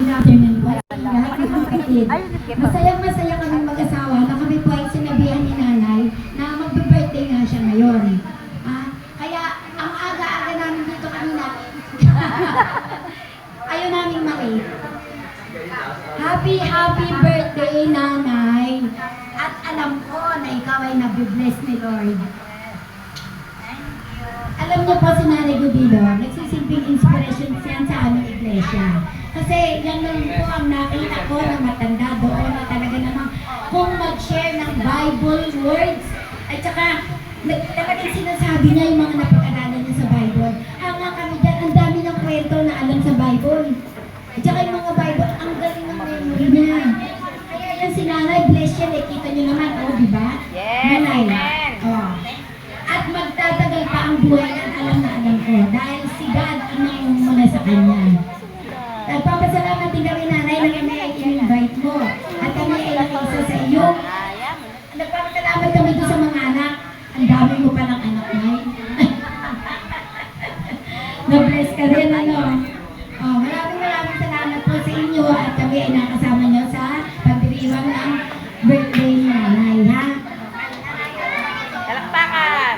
Afternoon po sa lahat ng kapatid. Masayang-masaya kaming mag-asawa na kami po ay sinabihan ni nanay na magbe-birthday nga siya ngayon. Kaya ang aga-aga namin dito kanina, ayaw namin makita. Happy birthday, nanay! At alam ko na ikaw ay nabibless ni Lord. Alam niyo po si Nanay Gudilo, nagsisilbing inspiration siya sa aming iglesia. Kasi yan lang po ang nakita ko na matanda doon na talaga namang kung mag-share ng Bible words at saka talagang sinasabi niya yung mga napag-aralan niya sa Bible. Hanga kami dyan, ang dami ng kwento na alam sa Bible. At saka yung mga Bible, ang galing ng memory niya. Kaya yan si Nanay, bless yan, kita niyo naman, di ba? Yes, Nanay. amen. At magtatagal pa ang buhay yan, alam na alam ko. Dahil si God ang nangunguna sa kanya. Nagpapasalamat din kami, nanay, na kami ay in-invite mo. At kami ay nakisa sa iyo. Nagpapasalamat kami doon sa mga anak. Ang dami mo palang anak, nay. Na-bless ka rin, ano? Maraming salamat po sa inyo at kami ay nakasama niyo sa pagdiriwang ng birthday ni nanay, ha? Palakpakan!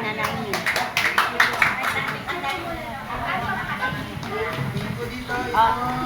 Oh.